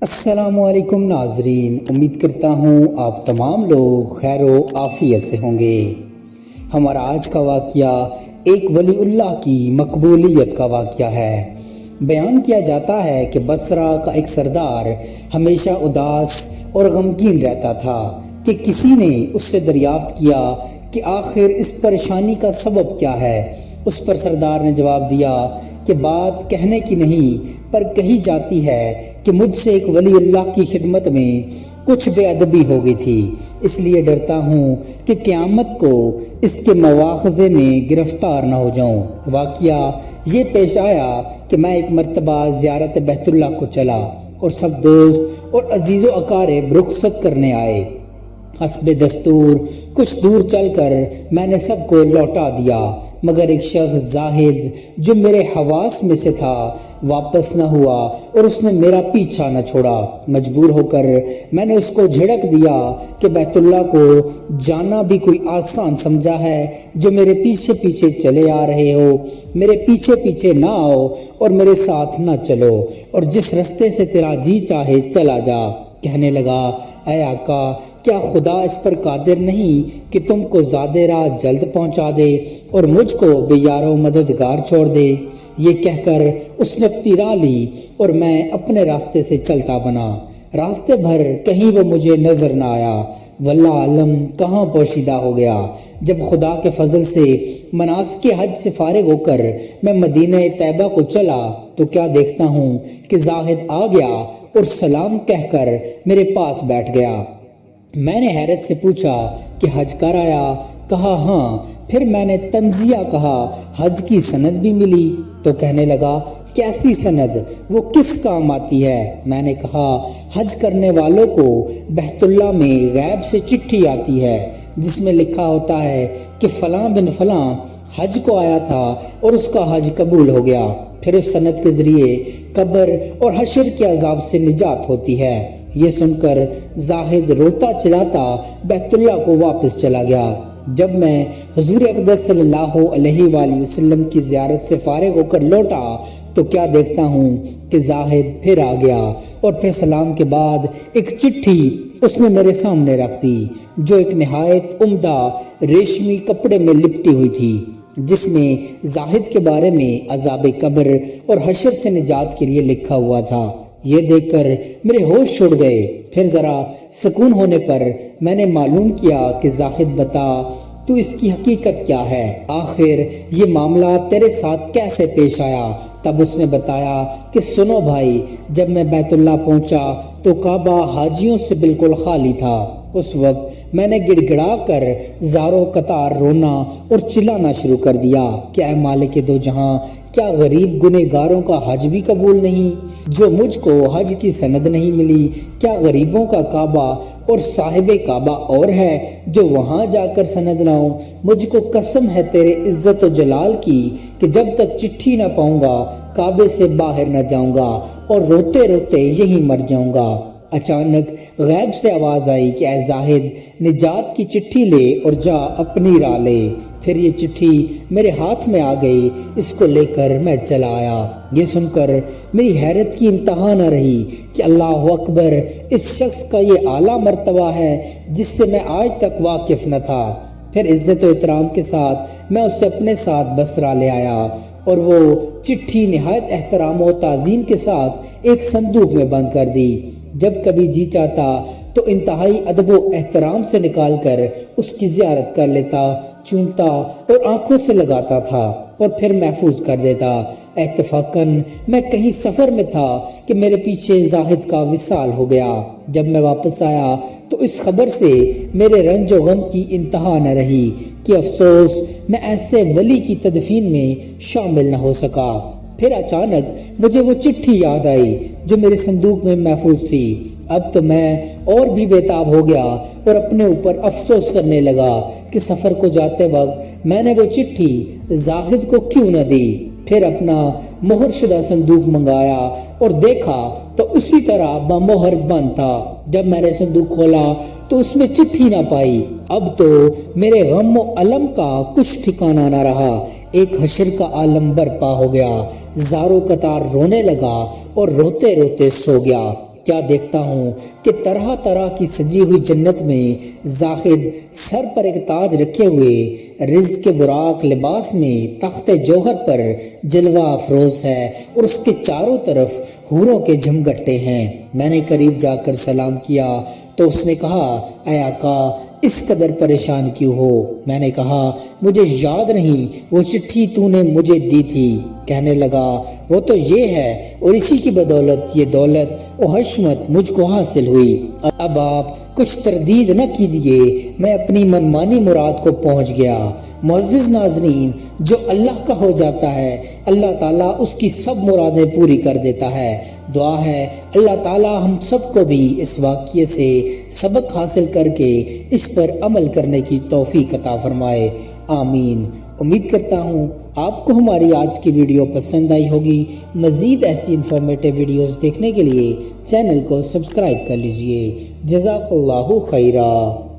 السلام علیکم ناظرین، امید کرتا ہوں آپ تمام لوگ خیر و عافیت سے ہوں گے۔ ہمارا آج کا واقعہ ایک ولی اللہ کی مقبولیت کا واقعہ ہے۔ بیان کیا جاتا ہے کہ بصرہ کا ایک سردار ہمیشہ اداس اور غمگین رہتا تھا کہ کسی نے اس سے دریافت کیا کہ آخر اس پریشانی کا سبب کیا ہے۔ اس پر سردار نے جواب دیا کہ بات کہنے کی نہیں پر کہی جاتی ہے کہ مجھ سے ایک ولی اللہ کی خدمت میں کچھ بے ادبی ہو گئی تھی، اس لیے ڈرتا ہوں کہ قیامت کو اس کے مواخذے میں گرفتار نہ ہو جاؤں۔ واقعہ یہ پیش آیا کہ میں ایک مرتبہ زیارت بیت اللہ کو چلا اور سب دوست اور عزیز و اقارب رخصت کرنے آئے۔ حسب دستور کچھ دور چل کر میں نے سب کو لوٹا دیا، مگر ایک شخص زاہد جو میرے حواس میں سے تھا واپس نہ ہوا اور اس نے میرا پیچھا نہ چھوڑا۔ مجبور ہو کر میں نے اس کو جھڑک دیا کہ بیت اللہ کو جانا بھی کوئی آسان سمجھا ہے جو میرے پیچھے پیچھے چلے آ رہے ہو؟ میرے پیچھے پیچھے نہ آؤ اور میرے ساتھ نہ چلو، اور جس رستے سے تیرا جی چاہے چلا جا۔ کہنے لگا، اے آقا، کیا خدا اس پر قادر نہیں کہ تم کو زیادہ راہ جلد پہنچا دے اور مجھ کو بے یار و مددگار چھوڑ دے؟ یہ کہہ کر اس نے اپنی راہ لی اور میں اپنے راستے سے چلتا بنا۔ راستے بھر کہیں وہ مجھے نظر نہ آیا، واللہ عالم کہاں پوشیدہ ہو گیا۔ جب خدا کے فضل سے مناسک حج سے فارغ ہو کر میں مدینہ طیبہ کو چلا تو کیا دیکھتا ہوں کہ زاہد آ گیا اور سلام کہہ کر میرے پاس بیٹھ گیا۔ میں نے حیرت سے پوچھا کہ حج کر آیا؟ کہا ہاں۔ پھر میں نے تنزیہ کہا، حج کی سند بھی ملی؟ تو کہنے لگا، کیسی سند؟ وہ کس کام آتی ہے؟ میں نے کہا، حج کرنے والوں کو بیت اللہ میں غیب سے چٹھی آتی ہے جس میں لکھا ہوتا ہے کہ فلاں بن فلاں حج کو آیا تھا اور اس کا حج قبول ہو گیا۔ پھر اس سند کے ذریعے قبر اور حشر کے عذاب سے نجات ہوتی ہے۔ یہ سن کر زاہد روتا چلاتا بیت اللہ کو واپس چلا گیا۔ جب میں حضور اقدس صلی اللہ علیہ وآلہ وسلم کی زیارت سے فارغ ہو کر لوٹا تو کیا دیکھتا ہوں کہ زاہد پھر آ گیا اور پھر سلام کے بعد ایک چٹھی اس نے میرے سامنے رکھ دی جو ایک نہایت عمدہ ریشمی کپڑے میں لپٹی ہوئی تھی، جس میں زاہد کے بارے میں عذاب قبر اور حشر سے نجات کے لیے لکھا ہوا تھا۔ یہ دیکھ کر میرے ہوش اڑ گئے۔ پھر ذرا سکون ہونے پر میں نے معلوم کیا کہ زاہد بتا، تو اس کی حقیقت کیا ہے؟ آخر یہ معاملہ تیرے ساتھ کیسے پیش آیا؟ تب اس نے بتایا کہ سنو بھائی، جب میں بیت اللہ پہنچا تو کعبہ حاجیوں سے بالکل خالی تھا۔ اس وقت میں نے گڑ گڑا کر زاروں قطار رونا اور چلانا شروع کر دیا کہ اے مالک دو جہاں، کیا غریب گنہگاروں کا حج بھی قبول نہیں؟ جو مجھ کو حج کی سند نہیں ملی، کیا غریبوں کا کعبہ اور صاحب کعبہ اور ہے جو وہاں جا کر سند لاؤں؟ مجھ کو قسم ہے تیرے عزت و جلال کی کہ جب تک چٹھی نہ پاؤں گا کعبے سے باہر نہ جاؤں گا اور روتے روتے یہیں مر جاؤں گا۔ اچانک غیب سے آواز آئی کہ اے زاہد، نجات کی چٹھی لے اور جا اپنی راہ لے۔ پھر یہ چٹھی میرے ہاتھ میں آ گئی، اس کو لے کر میں چلا آیا۔ یہ سن کر میری حیرت کی انتہا نہ رہی کہ اللہ اکبر، اس شخص کا یہ اعلیٰ مرتبہ ہے جس سے میں آج تک واقف نہ تھا۔ پھر عزت و احترام کے ساتھ میں اسے اپنے ساتھ بصرہ لے آیا اور وہ چٹھی نہایت احترام و تعظیم کے ساتھ ایک صندوق میں بند کر دی۔ جب کبھی جی چاہتا تو انتہائی ادب و احترام سے نکال کر اس کی زیارت کر لیتا، چومتا اور آنکھوں سے لگاتا تھا اور پھر محفوظ کر دیتا۔ اتفاقاً میں کہیں سفر میں تھا کہ میرے پیچھے زاہد کا وصال ہو گیا۔ جب میں واپس آیا تو اس خبر سے میرے رنج و غم کی انتہا نہ رہی کہ افسوس میں ایسے ولی کی تدفین میں شامل نہ ہو سکا۔ پھر اچانک مجھے وہ چٹھی یاد آئی جو میرے صندوق میں محفوظ تھی۔ اب تو میں اور بھی بےتاب ہو گیا اور اپنے اوپر افسوس کرنے لگا کہ سفر کو جاتے وقت میں نے وہ چٹھی زاہد کو کیوں نہ دی۔ پھر اپنا مہر شدہ صندوق منگایا اور دیکھا تو اسی طرح بمہر بند تھا۔ جب میں نے صندوق کھولا تو اس میں چٹھی نہ پائی۔ اب تو میرے غم و علم کا کچھ ٹھکانہ نہ رہا۔ ایک حشر کا عالم برپا ہو گیا۔ زاروں قطار رونے لگا اور روتے روتے سو گیا۔ کیا دیکھتا ہوں کہ طرح طرح کی سجی ہوئی جنت میں زاہد سر پر ایک تاج رکھے ہوئے رزق کے براق لباس میں تخت جوہر پر جلوہ افروز ہے اور اس کے چاروں طرف حوروں کے جھمگٹے ہیں۔ میں نے قریب جا کر سلام کیا تو اس نے کہا، اے آقا اس قدر پریشان کیوں ہو؟ میں نے کہا، مجھے یاد نہیں وہ چٹھی تو نے مجھے دی تھی۔ کہنے لگا، وہ تو یہ ہے اور اسی کی بدولت یہ دولت و حشمت مجھ کو حاصل ہوئی۔ اب آپ کچھ تردید نہ کیجئے، میں اپنی منمانی مراد کو پہنچ گیا۔ معزز ناظرین، جو اللہ کا ہو جاتا ہے اللہ تعالیٰ اس کی سب مرادیں پوری کر دیتا ہے۔ دعا ہے اللہ تعالیٰ ہم سب کو بھی اس واقعے سے سبق حاصل کر کے اس پر عمل کرنے کی توفیق عطا فرمائے، آمین۔ امید کرتا ہوں آپ کو ہماری آج کی ویڈیو پسند آئی ہوگی۔ مزید ایسی انفارمیٹو ویڈیوز دیکھنے کے لیے چینل کو سبسکرائب کر لیجئے۔ جزاک اللہ خیرہ۔